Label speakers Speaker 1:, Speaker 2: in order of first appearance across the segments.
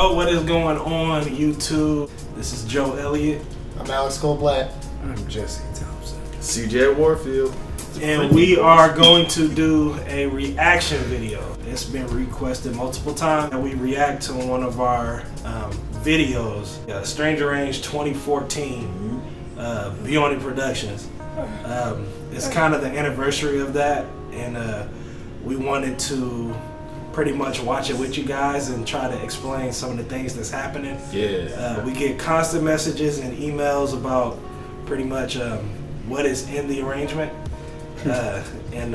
Speaker 1: Yo, what is going on YouTube? This is Joe Elliott.
Speaker 2: I'm Alex Goldblatt.
Speaker 3: I'm Jesse Thompson.
Speaker 4: CJ Warfield.
Speaker 1: And we are going to do a reaction video. It's been requested multiple times that we react to one of our videos. Stranger Range 2014, B.On.It.Productions. It's kind of the anniversary of that, and we wanted to pretty much watch it with you guys and try to explain some of the things that's happening.
Speaker 4: Yeah.
Speaker 1: We get constant messages and emails about pretty much what is in the arrangement. And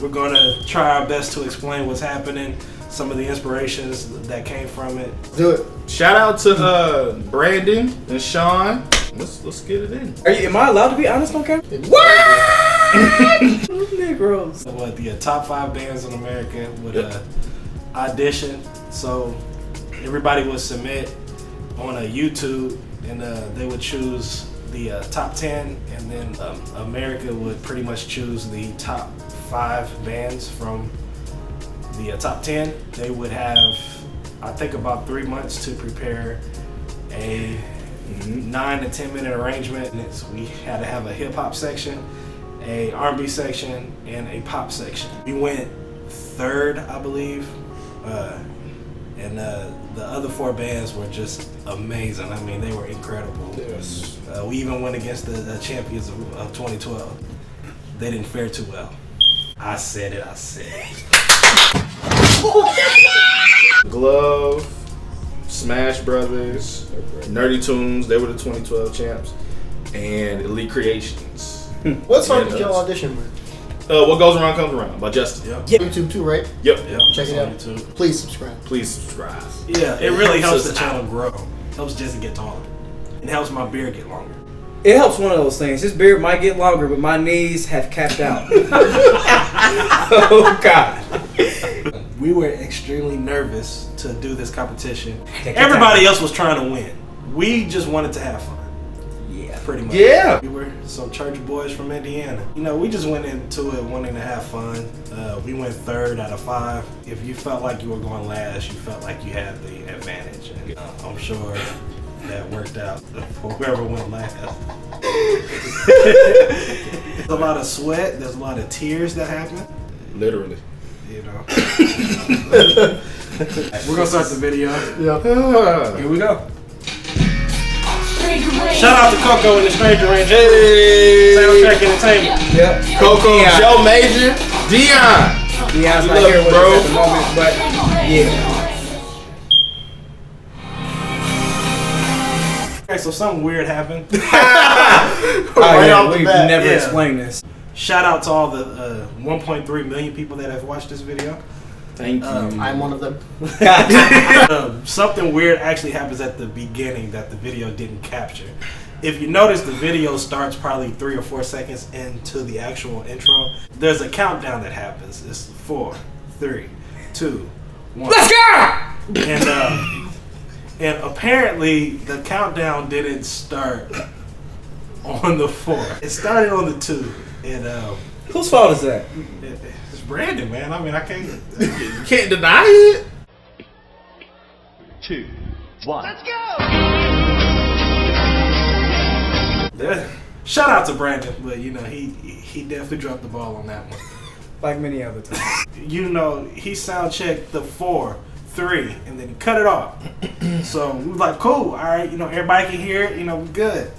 Speaker 1: we're gonna try our best to explain what's happening, some of the inspirations that came from it.
Speaker 2: Do it.
Speaker 4: Shout out to Brandon and Sean. Let's get it in.
Speaker 3: Am I allowed to be honest on camera?
Speaker 4: What?
Speaker 3: Negroes.
Speaker 1: What the top 5 bands in America would audition. So everybody would submit on a YouTube, and they would choose the top 10, and then America would pretty much choose the top 5 bands from the top 10. They would have, I think, about 3 months to prepare a 9 to 10 minute arrangement. We had to have a hip hop section, a R&B section, and a pop section. We went 3rd, I believe, and the other 4 bands were just amazing. I mean, they were incredible.
Speaker 4: Yes.
Speaker 1: We even went against the champions of 2012. They didn't fare too well. I said it.
Speaker 4: Glove, Smash Brothers, Nerdy Tunes, they were the 2012 champs, and Elite Creations.
Speaker 2: What song did y'all audition with?
Speaker 4: What Goes Around Comes Around by Justin.
Speaker 1: Yep.
Speaker 2: YouTube too, right?
Speaker 4: Yep.
Speaker 2: Check it out.
Speaker 1: YouTube.
Speaker 2: Please subscribe.
Speaker 4: Please subscribe.
Speaker 1: Yeah, it really helps the
Speaker 4: Sis-
Speaker 1: channel grow. Helps Jesse get taller. It helps my beard get longer.
Speaker 3: It helps one of those things. His beard might get longer, but my knees have capped out. Oh God.
Speaker 1: We were extremely nervous to do this competition. Everybody else was trying to win. We just wanted to have fun.
Speaker 3: Yeah.
Speaker 1: Pretty much.
Speaker 4: Yeah.
Speaker 1: We were some church boys from Indiana. You know, we just went into it wanting to have fun. We went 3rd out of 5. If you felt like you were going last, you felt like you had the advantage. And I'm sure that worked out for whoever went last. There's a lot of sweat. There's a lot of tears that happen.
Speaker 4: Literally.
Speaker 1: You know. We're gonna start the video.
Speaker 2: Yeah.
Speaker 1: Here we go. Shout out to Coco and the Stranger Range.
Speaker 4: Hey.
Speaker 1: Soundtrack Entertainment.
Speaker 3: Yep.
Speaker 4: Coco,
Speaker 3: Dion.
Speaker 4: Joe Major, Dion.
Speaker 3: Dion's
Speaker 4: We
Speaker 3: not
Speaker 4: love
Speaker 3: here
Speaker 4: you,
Speaker 3: with
Speaker 4: bro.
Speaker 3: us at the moment, but yeah.
Speaker 1: Okay, so something weird happened.
Speaker 2: Right off the
Speaker 3: We've
Speaker 2: bat.
Speaker 3: never
Speaker 1: Yeah.
Speaker 3: explained this.
Speaker 1: Shout out to all the 1.3 million people that have watched this video.
Speaker 4: Thank you.
Speaker 2: I'm one of them.
Speaker 1: Something weird actually happens at the beginning that the video didn't capture. If you notice, the video starts probably 3 or 4 seconds into the actual intro. There's a countdown that happens. It's 4, 3, 2, 1.
Speaker 3: Let's go!
Speaker 1: And apparently the countdown didn't start on the 4. It started on the 2. And
Speaker 3: Whose fault is that?
Speaker 1: it's Brandon, man. I mean, I can't.
Speaker 4: You can't deny it.
Speaker 5: 2, 1. Let's
Speaker 1: go. Shout out to Brandon, but you know he definitely dropped the ball on that one.
Speaker 3: Like many other times.
Speaker 1: You know, he sound checked the 4, 3, and then he cut it off. So we was like, cool, all right, you know, everybody can hear it, you know, we good.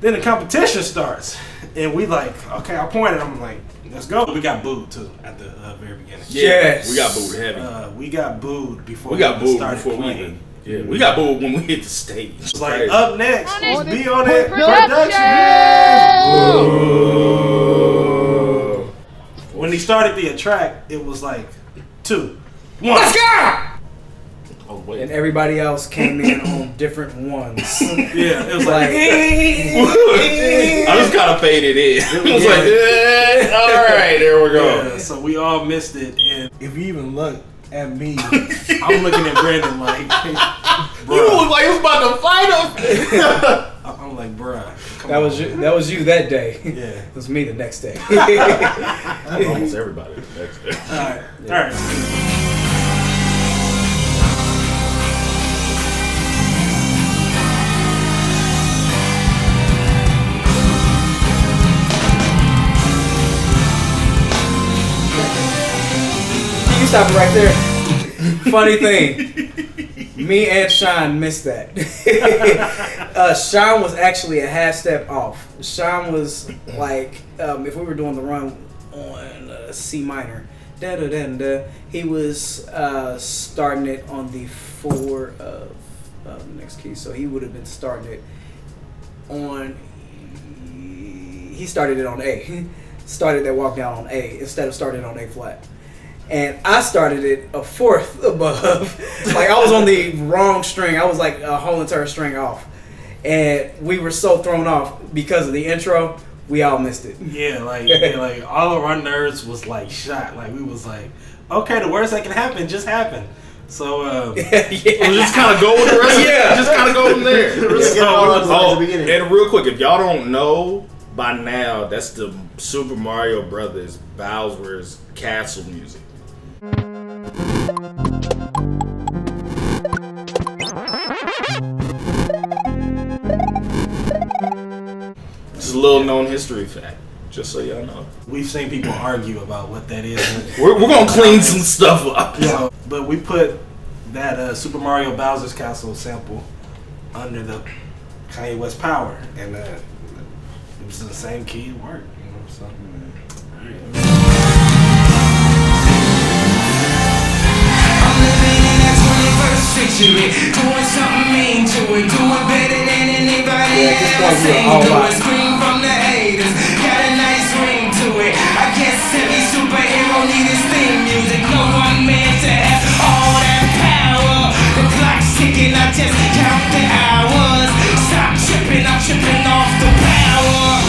Speaker 1: Then the competition starts, and we like, okay, I pointed, I'm like, let's go. We got booed too at the very beginning.
Speaker 3: Yes.
Speaker 4: We got booed heavy.
Speaker 1: We got booed before
Speaker 4: We got booed
Speaker 1: started
Speaker 4: before we
Speaker 1: playing.
Speaker 4: even. Yeah, we got booed when we hit the stage.
Speaker 1: It's like,
Speaker 4: Crazy.
Speaker 1: up next is B.On.It.Productions. When he started the track, it was like 2, 1.
Speaker 3: Let's go!
Speaker 4: Oh, wait.
Speaker 3: And everybody else came in on different ones.
Speaker 1: Yeah, it was like,
Speaker 4: I just kind of faded in. It was like, all right, there we go.
Speaker 1: yeah, so we all missed it. And if you even look at me, I'm looking at Brandon like, bruh.
Speaker 4: You look like you was about to fight him.
Speaker 1: I'm like, bruh. come
Speaker 3: That was
Speaker 1: on,
Speaker 3: you.
Speaker 1: man.
Speaker 3: That was you that day.
Speaker 1: Yeah.
Speaker 3: It was me the next day.
Speaker 4: Almost everybody.
Speaker 1: All right.
Speaker 3: stop it right there. Funny thing, me and Sean missed that. Sean was actually a half step off. Sean was like, if we were doing the run on C minor, da da da da, he was starting it on the 4 of the next key. So he would have been starting it on. He started it on A. Started that walk down on A instead of starting on A flat. And I started it a 4th above. Like I was on the wrong string. I was like a whole entire string off. And we were so thrown off because of the intro, we all missed it.
Speaker 1: Yeah, like all of our nerves was like shot. Like we was like, okay, the worst that can happen just happened. So
Speaker 4: we'll just kind of go with the rest of it. Just kind of go from there. And real quick, if y'all don't know by now, that's the Super Mario Brothers Bowser's Castle music. Just a little known history fact, just so y'all know.
Speaker 1: We've seen people argue about what that is.
Speaker 4: We're gonna clean some stuff up.
Speaker 1: Yeah, but we put that Super Mario Bowser's Castle sample under the Kanye West Power, and it was in the same key. It worked, you know. So,
Speaker 5: century, doing something mean to it, do it better than anybody else. Scream from the haters, got a nice ring to it. I guess every superhero need his theme music. No one man to have all that power. The clock's ticking, I just count the hours. Stop tripping, I'm tripping off the power.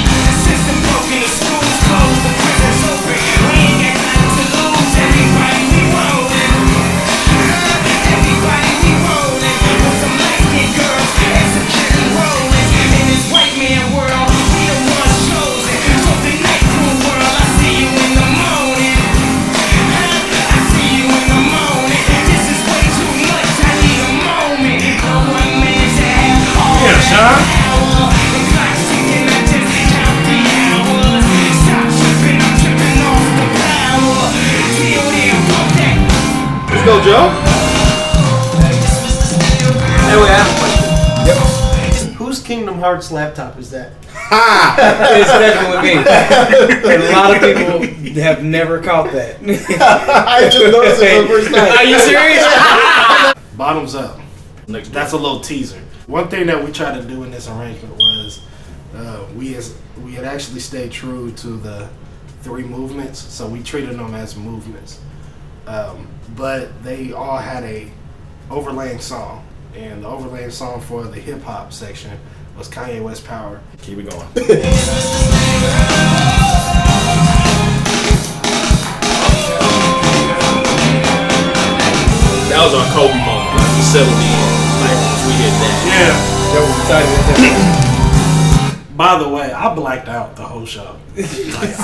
Speaker 5: The system broken, the school's closed, the prison's open. We ain't got nothing to lose, everybody. Everybody be rolling with some light-skinned girls and some kitty rolling. In this white man world, we the ones chosen. So the night crew world, I see you in the morning. I see you in the morning. This is way too much, I need a moment. No one man to have all that power. The clock's ticking, I just count the hours. Stop tripping, I'm tripping off the power.
Speaker 4: Let's go, Joe.
Speaker 2: Anyway, I have a question. Yep. Whose Kingdom Hearts laptop is that?
Speaker 3: It's definitely me. And a lot of people have never caught that.
Speaker 2: I just noticed it for the first time.
Speaker 3: Are you serious?
Speaker 1: bottoms up. That's a little teaser. One thing that we tried to do in this arrangement was we had actually stayed true to the 3 movements, so we treated them as movements. But they all had a overlaying song, and the overlaying song for the hip hop section was Kanye West Power.
Speaker 4: Keep it going. That was our Kobe moment. Like we settled in. Like we hit that.
Speaker 1: Yeah. By the way, I blacked out the whole show. Like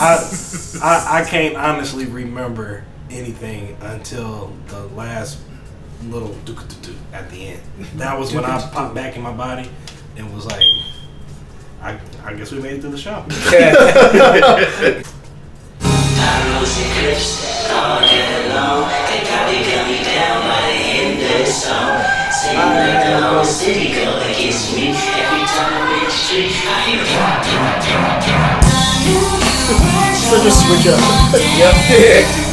Speaker 1: I can't honestly remember anything until the last little at the end. That was when I popped back in my body and was like, I guess we made it through the show.
Speaker 6: All day long, they probably got me down by the end of the song. Seems like the whole city go against me. Every time I'm in the street, I hear drop, drop, drop, drop.
Speaker 2: Such a switch up.
Speaker 3: Yep.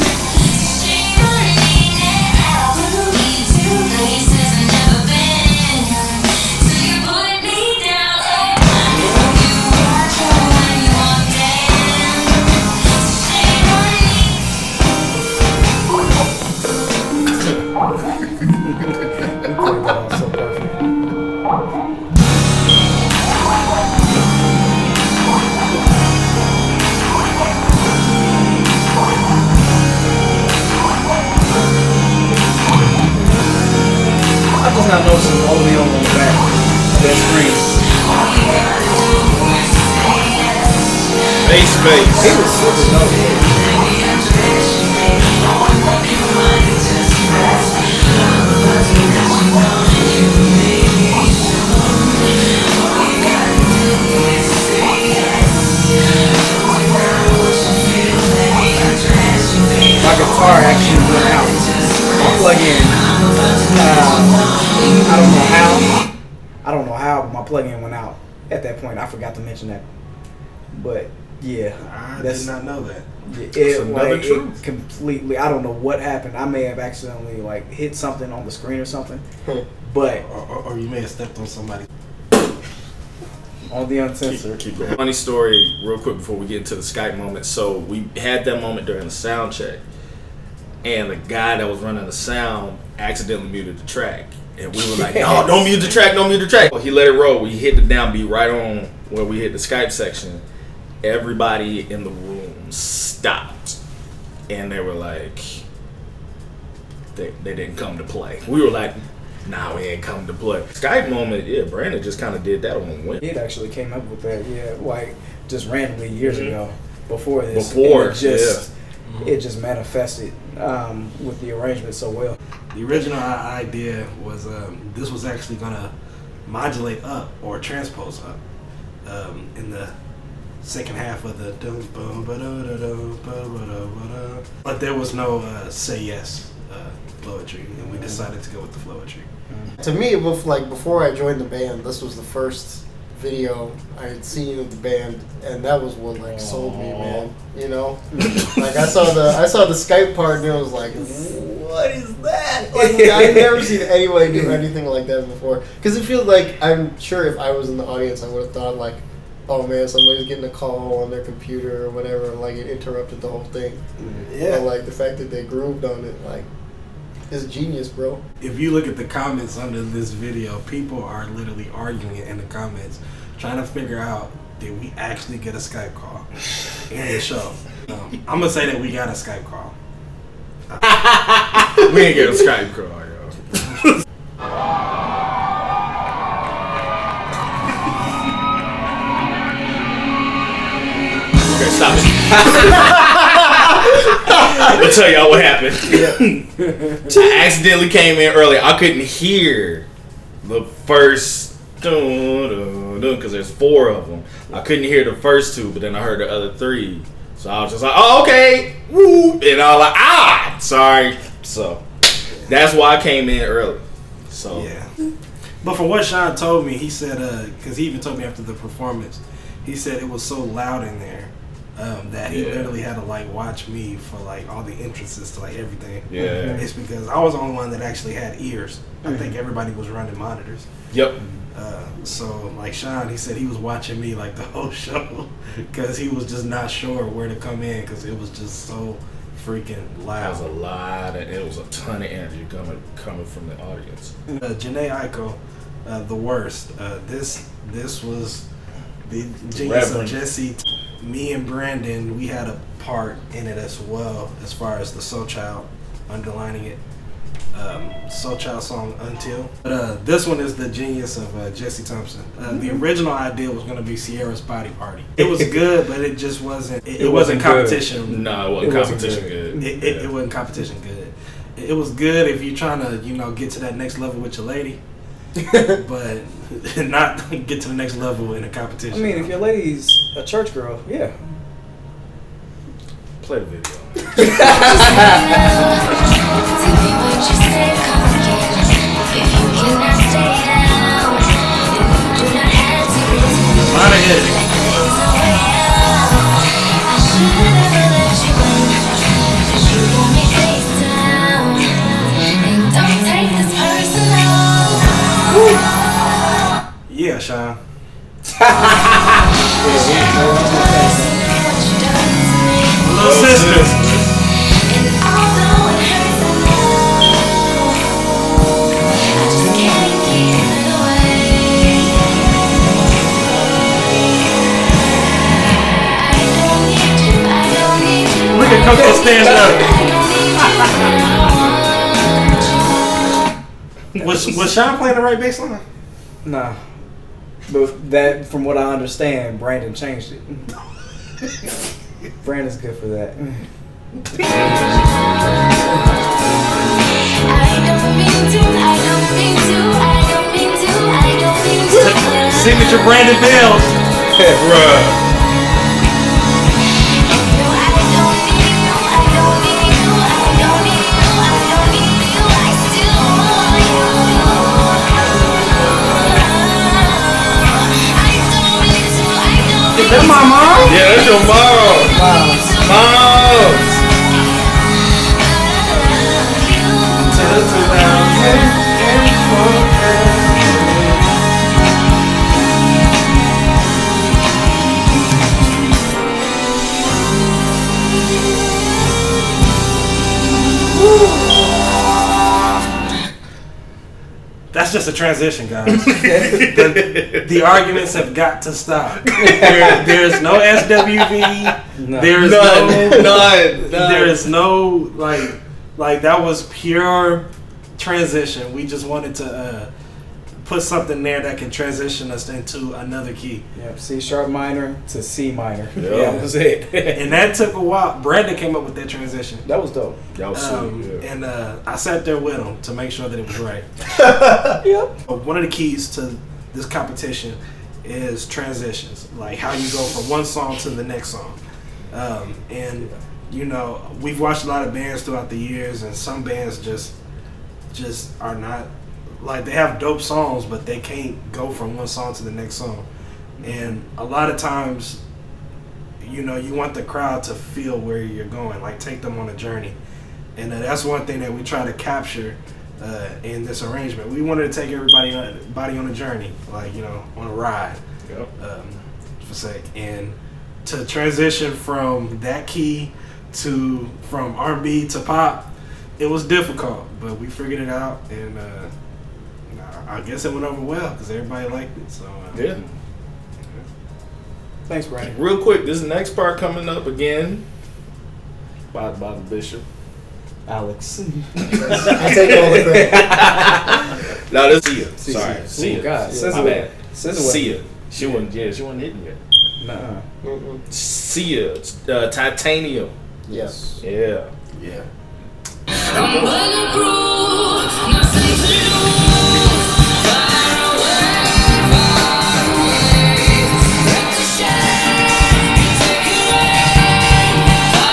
Speaker 3: I'm just not noticing all the way on the back of that screen.
Speaker 4: Bass.
Speaker 3: He was super dope. plug-in went out at that point. I forgot to mention that. But yeah,
Speaker 1: I did not know that.
Speaker 3: It completely. I don't know what happened. I may have accidentally like hit something on the screen or something, but
Speaker 1: or you may have stepped on somebody.
Speaker 3: On the uncensored.
Speaker 4: Keep going. Funny story, real quick before we get into the Skype moment. So we had that moment during the sound check, and the guy that was running the sound accidentally muted the track, and we were like, "No, don't mute the track, don't mute the track." He let it roll. We hit the downbeat right on where we hit the Skype section. Everybody in the room stopped, and they were like, they didn't come to play. We were like, nah, we ain't come to play. Skype moment, yeah, Brandon just kind of did that on whim.
Speaker 3: It actually came up with that, yeah, like just randomly years ago before this. It just manifested with the arrangement so well.
Speaker 1: The original idea was this was actually gonna modulate up or transpose up in the second half of the but there was no say yes flowetry, and we decided to go with the flowetry.
Speaker 2: To me, before I joined the band, this was the first video I had seen of the band, and that was what like sold me, man. You know, like I saw the Skype part, and I was like, what is that? Like, I've never seen anybody do anything like that before. Because it feels like, I'm sure if I was in the audience, I would have thought like, oh man, somebody's getting a call on their computer or whatever, and like it interrupted the whole thing. Yeah. But like the fact that they grooved on it, like, it's genius, bro.
Speaker 1: If you look at the comments under this video, people are literally arguing in the comments, trying to figure out, did we actually get a Skype call in the show? I'm gonna say that we got a Skype call.
Speaker 4: We ain't get a Skype call, yo. Okay, stop it. I'll tell y'all what happened. I accidentally came in early. I couldn't hear the first because there's 4 of them. I couldn't hear the first 2, but then I heard the other 3. So I was just like, oh, okay. Woo. And I was like, sorry. So that's why I came in early. So
Speaker 1: yeah. But from what Sean told me, he said, because he even told me after the performance, he said it was so loud in there that he literally had to like watch me for like all the entrances to like everything.
Speaker 4: Yeah.
Speaker 1: It's because I was the only one that actually had ears. I think everybody was running monitors.
Speaker 4: Yep.
Speaker 1: So like Sean, he said he was watching me like the whole show because he was just not sure where to come in because it was just so freaking loud.
Speaker 4: It was a ton of energy coming from the audience.
Speaker 1: Janae Aiko, the worst. This was the genius of Jesse. Me and Brandon, we had a part in it as well, as far as the Soul Child, underlining it. Soul Child song Until. But this one is the genius of Jesse Thompson. The original idea was going to be Sierra's Body Party. It was good, but it just wasn't. It wasn't competition.
Speaker 4: Good. No, it wasn't competition good.
Speaker 1: It wasn't competition good. It was good if you're trying to, get to that next level with your lady. But not get to the next level in a competition.
Speaker 3: I mean, if your lady's a church girl, yeah.
Speaker 4: Play the video.
Speaker 1: Yeah, Sean. Little sisters. Look at Coco stand up. Was Sean playing the right bass line?
Speaker 3: Nah. But that, from what I understand, Brandon changed it. Brandon's good for that.
Speaker 1: Signature Brandon Bell.
Speaker 4: Bruh.
Speaker 3: that my mom?
Speaker 4: Yeah, that's your mom. Moms.
Speaker 1: That's just a transition, guys. the arguments have got to stop. There's no SWV.
Speaker 3: No.
Speaker 1: There's
Speaker 4: None.
Speaker 1: There is no like that was pure transition. We just wanted to put something there that can transition us into another key.
Speaker 3: Yep, C sharp minor to C minor.
Speaker 4: Yep.
Speaker 3: Yeah, that was it.
Speaker 1: And that took a while. Brandon came up with that transition.
Speaker 3: That was dope.
Speaker 4: That was sweet. Yeah.
Speaker 1: And I sat there with him to make sure that it was right.
Speaker 3: Yep.
Speaker 1: One of the keys to this competition is transitions, like how you go from one song to the next song. And you know, we've watched a lot of bands throughout the years, and some bands just are not, like, they have dope songs, but they can't go from one song to the next song. And a lot of times, you know, you want the crowd to feel where you're going, like take them on a journey. And that's one thing that we try to capture in this arrangement. We wanted to take everybody on a journey, like, you know, on a ride, for sake. And to transition from that key from R&B to pop, it was difficult, but we figured it out, and I guess it went over well because everybody liked it. So
Speaker 4: Yeah.
Speaker 3: Thanks, Brandon.
Speaker 4: Real quick, this next part coming up again by the Bishop.
Speaker 3: Alex.
Speaker 2: I take all the credit.
Speaker 4: No, this Sia. Sorry,
Speaker 3: Ooh,
Speaker 4: Sia.
Speaker 3: God.
Speaker 4: Yeah, my bad.
Speaker 3: Scissor.
Speaker 4: Sia. She wasn't hitting yet.
Speaker 3: Nuh-uh.
Speaker 4: Sia. Titanium.
Speaker 2: Yes.
Speaker 4: Yeah.
Speaker 1: yeah.
Speaker 5: I'm bulletproof, nothing to lose. Far away, far away. Let the shine take you away.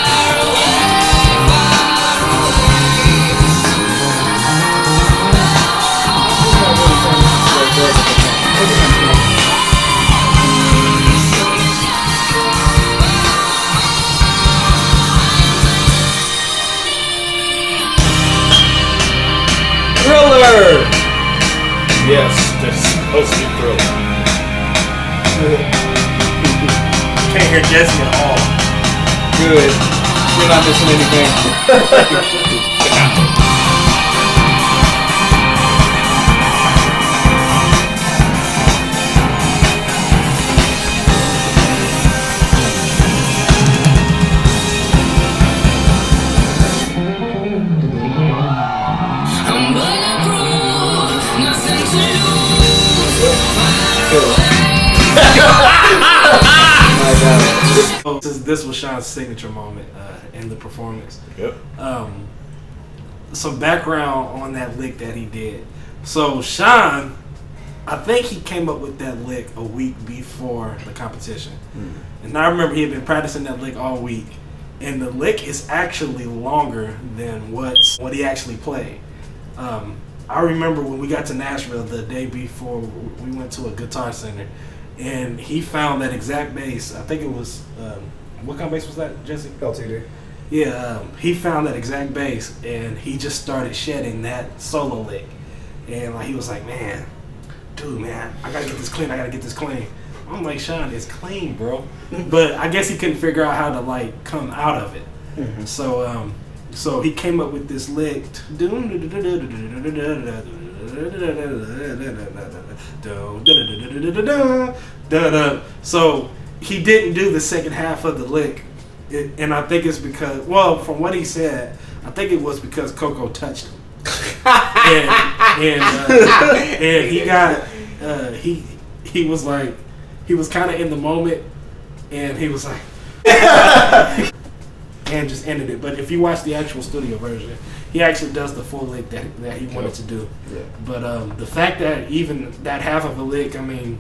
Speaker 5: Far away, far
Speaker 3: Thriller.
Speaker 4: Yes, that's supposed to be Thriller.
Speaker 1: Can't hear Jesse at all.
Speaker 3: Good. You're not missing anything.
Speaker 5: I'm bulletproof, nothing to lose.
Speaker 3: My God.
Speaker 1: So this was Sean's signature moment in the performance.
Speaker 4: Yep.
Speaker 1: Some background on that lick that he did. So Sean, I think he came up with that lick a week before the competition. And I remember he had been practicing that lick all week. And the lick is actually longer than what he actually played. I remember when we got to Nashville the day before we went to a guitar center, and he found that exact bass. I think it was, what kind of bass was that, Jesse?
Speaker 3: LTD.
Speaker 1: Yeah, he found that exact bass, and he just started shedding that solo lick. And like he was like, man, I gotta get this clean. I'm like, Sean, it's clean, bro. But I guess he couldn't figure out how to like come out of it.
Speaker 3: Mm-hmm.
Speaker 1: So he came up with this lick. So he didn't do the second half of the lick. And I think it's because, well, from what he said, I think it was because Coco touched him. and he got, he was like, he was kind of in the moment, and he was like, and just ended it. But if you watch the actual studio version, he actually does the full lick that he wanted to do.
Speaker 3: Yeah.
Speaker 1: But the fact that even that half of a lick, I mean,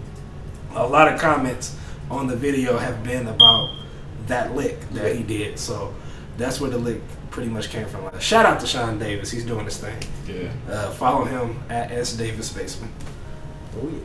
Speaker 1: a lot of comments on the video have been about that lick that he did. So that's where the lick pretty much came from. Shout out to Sean Davis. He's doing his thing.
Speaker 4: Yeah.
Speaker 1: Follow him at S Davis Basement.
Speaker 3: Oh yeah.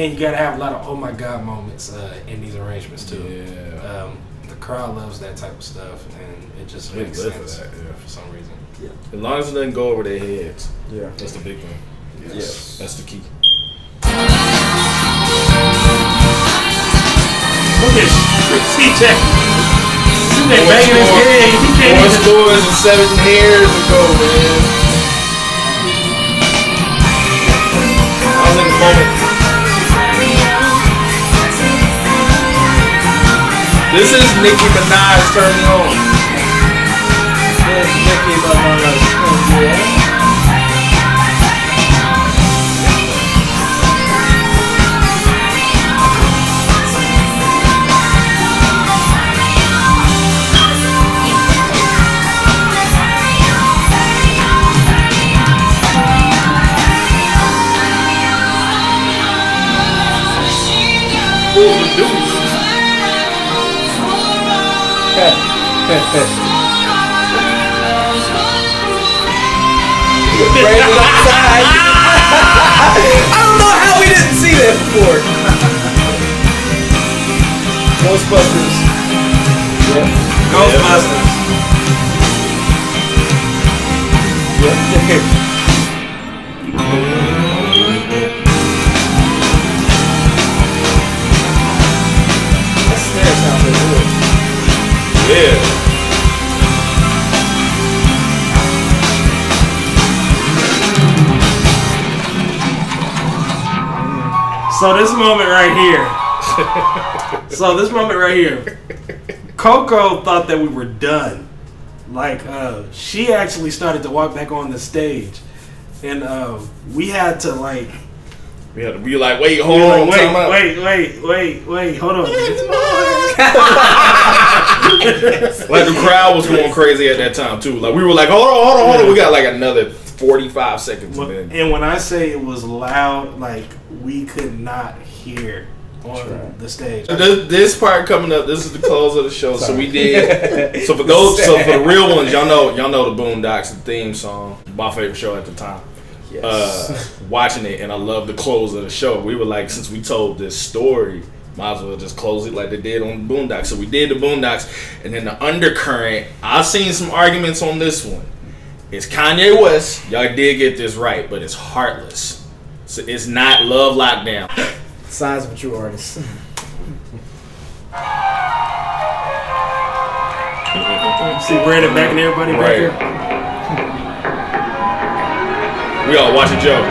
Speaker 1: and you gotta have a lot of oh my god moments in these arrangements too.
Speaker 4: Yeah.
Speaker 1: The crowd loves that type of stuff, and it just makes sense for some reason.
Speaker 2: Yeah.
Speaker 4: As long as it doesn't go over their heads.
Speaker 3: Yeah.
Speaker 4: That's the big thing.
Speaker 2: Yes.
Speaker 4: That's the key.
Speaker 1: Look at CJ. CJ banging his head. He can't
Speaker 4: Four
Speaker 1: even.
Speaker 4: scores and 7 hairs ago, man. I was in the moment. This is Nicki Minaj Turn Me On.
Speaker 3: There's Nicki Minaj. Brandon upside. I don't know how we didn't see that before. Ghostbusters. Yep.
Speaker 1: Ghostbusters.
Speaker 3: Yep. That snare sounds so good.
Speaker 4: Yeah.
Speaker 1: So this moment right here. Coco thought that we were done. Like, she actually started to walk back on the stage, and we had to like.
Speaker 4: We had to be like, wait, hold on,
Speaker 1: wait, hold on.
Speaker 4: Like the crowd was going crazy at that time too. Like we were like, hold on. We got like another 45 seconds.
Speaker 1: And when I say it was loud, like we could not hear on the stage.
Speaker 4: This part coming up, this is the close of the show. So we did. So for the real ones, y'all know the Boondocks, the theme song, my favorite show at the time.
Speaker 3: Yes.
Speaker 4: Watching it, and I love the close of the show. We were like, since we told this story, might as well just close it like they did on the Boondocks. So we did the Boondocks, and then the undercurrent. I've seen some arguments on this one. It's Kanye West. Y'all did get this right, but it's heartless. So it's not Love Lockdown.
Speaker 3: Signs of a true artist.
Speaker 1: See Brandon backing everybody back here.
Speaker 4: We all watching Joe.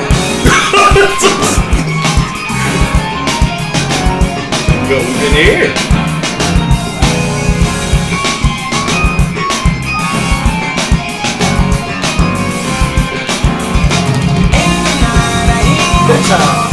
Speaker 4: Go in the air.
Speaker 3: Good time.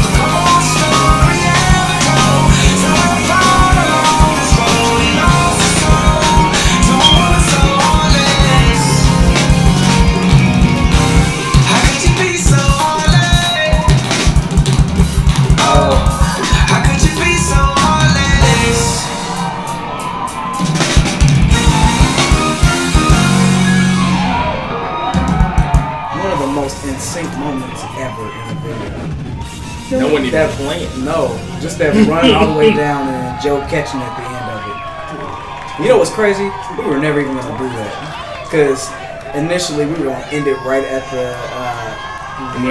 Speaker 3: Moments ever in a video.
Speaker 4: No one even playing.
Speaker 3: No, just that run all the way down and Joe catching at the end of it. You know what's crazy? We were never even gonna do that because initially we were gonna end it right at the.
Speaker 4: Yeah,
Speaker 3: we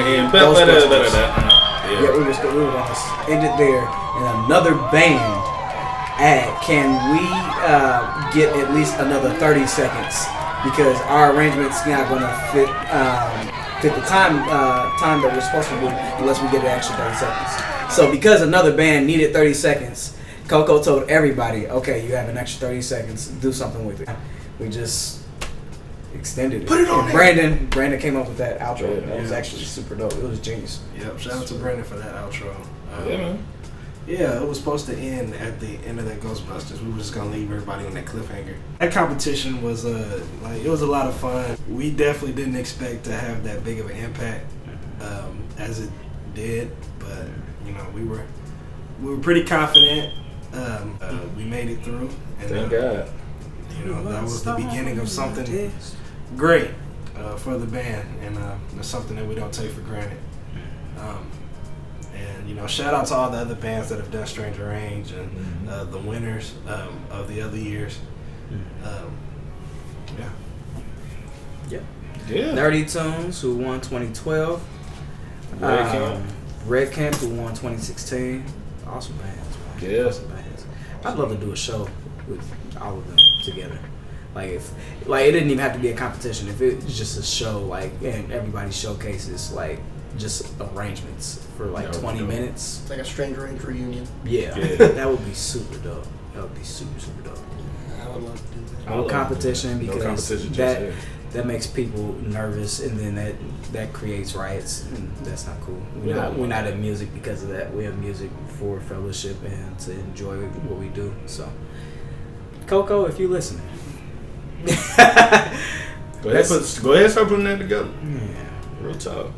Speaker 3: were gonna end it there, and another band. Can we get at least another 30 seconds? Because our arrangement's not gonna fit the time that we're supposed to do unless we get an extra 30 seconds. So because another band needed 30 seconds, Coco told everybody, okay, you have an extra 30 seconds, do something with it. We just extended it. Put it on and Brandon came up with that outro.
Speaker 4: Yeah,
Speaker 3: that was actually super dope. It was genius.
Speaker 1: Yep, shout out to Brandon for that outro.
Speaker 4: Yeah, man.
Speaker 1: Yeah, it was supposed to end at the end of that Ghostbusters. We were just gonna leave everybody on that cliffhanger. That competition was it was a lot of fun. We definitely didn't expect to have that big of an impact as it did, but you know we were pretty confident. We made it through, and
Speaker 4: thank God.
Speaker 1: You know that was the beginning of something great for the band, and it's something that we don't take for granted. And shout out to all the other bands that have done Stranger Range and the winners of the other years.
Speaker 3: Yeah. Nerdy Tunes, who won 2012. Red Camp, who won 2016. Awesome bands, man.
Speaker 4: Yeah.
Speaker 3: Awesome bands. I'd love to do a show with all of them together. Like it didn't even have to be a competition. If it was just a show, and everybody showcases just arrangements for 20 minutes.
Speaker 2: It's like a Stranger Range reunion.
Speaker 3: Yeah. That would be super dope. That would be super, super dope.
Speaker 2: I would love to do that.
Speaker 3: No competition because
Speaker 4: competition,
Speaker 3: that makes people nervous, and then that creates riots, and that's not cool. We're not in music because of that. We have music for fellowship and to enjoy what we do. So, Coco, if you listen,
Speaker 4: go ahead, start putting that together.
Speaker 3: Yeah,
Speaker 4: real talk.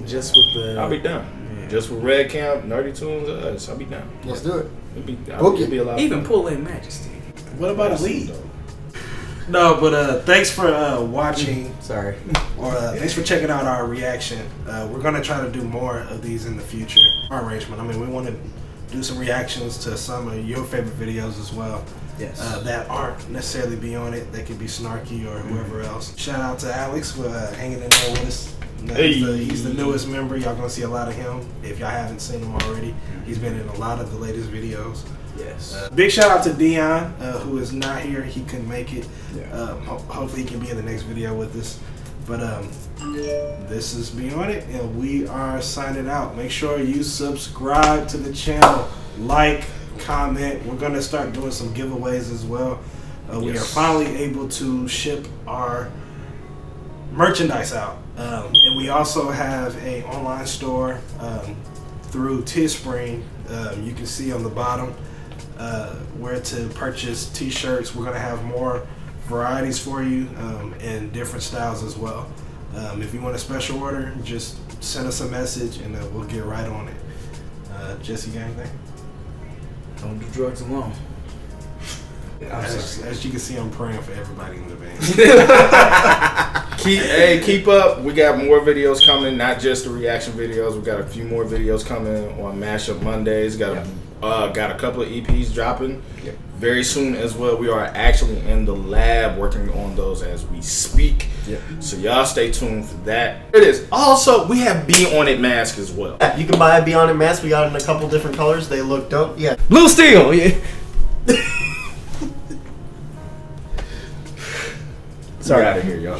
Speaker 3: Just with the,
Speaker 4: I'll be down. Yeah. Just with Red Camp, Nerdy Tunes, us, I'll be down.
Speaker 2: Let's do it.
Speaker 4: It'll be a lot.
Speaker 3: Even pull in Majesty.
Speaker 1: What about a lead? No, but thanks for watching.
Speaker 3: Sorry.
Speaker 1: Or thanks for checking out our reaction. We're going to try to do more of these in the future. Our arrangement. I mean, we want to do some reactions to some of your favorite videos as well.
Speaker 3: Yes.
Speaker 1: That aren't necessarily B.On.It. They could be Snarky or whoever else. Shout out to Alex for hanging in there with us. He's the newest member. Y'all going to see a lot of him. If y'all haven't seen him already, he's been in a lot of the latest videos.
Speaker 3: Yes.
Speaker 1: Big shout out to Dion, who is not here. He couldn't make it.
Speaker 3: Yeah.
Speaker 1: Hopefully he can be in the next video with us. But this is B.On.It, and we are signing out. Make sure you subscribe to the channel, like, comment. We're going to start doing some giveaways as well. We are finally able to ship our merchandise out. And we also have an online store through Teespring. You can see on the bottom where to purchase t-shirts. We're going to have more varieties for you in different styles as well. If you want a special order, just send us a message and we'll get right on it. Jesse, got anything?
Speaker 3: Don't do drugs alone.
Speaker 1: As you can see, I'm praying for everybody in the band.
Speaker 4: Keep up. We got more videos coming, not just the reaction videos. We got a few more videos coming on Mashup Mondays. Got a couple of EPs dropping very soon as well. We are actually in the lab working on those as we speak. So y'all stay tuned for that. It is. Also, we have B.On.It mask as well.
Speaker 2: You can buy a B.On.It mask. We got it in a couple different colors. They look dope. Yeah.
Speaker 3: Blue Steel. Yeah.
Speaker 4: Sorry. Out of here, y'all.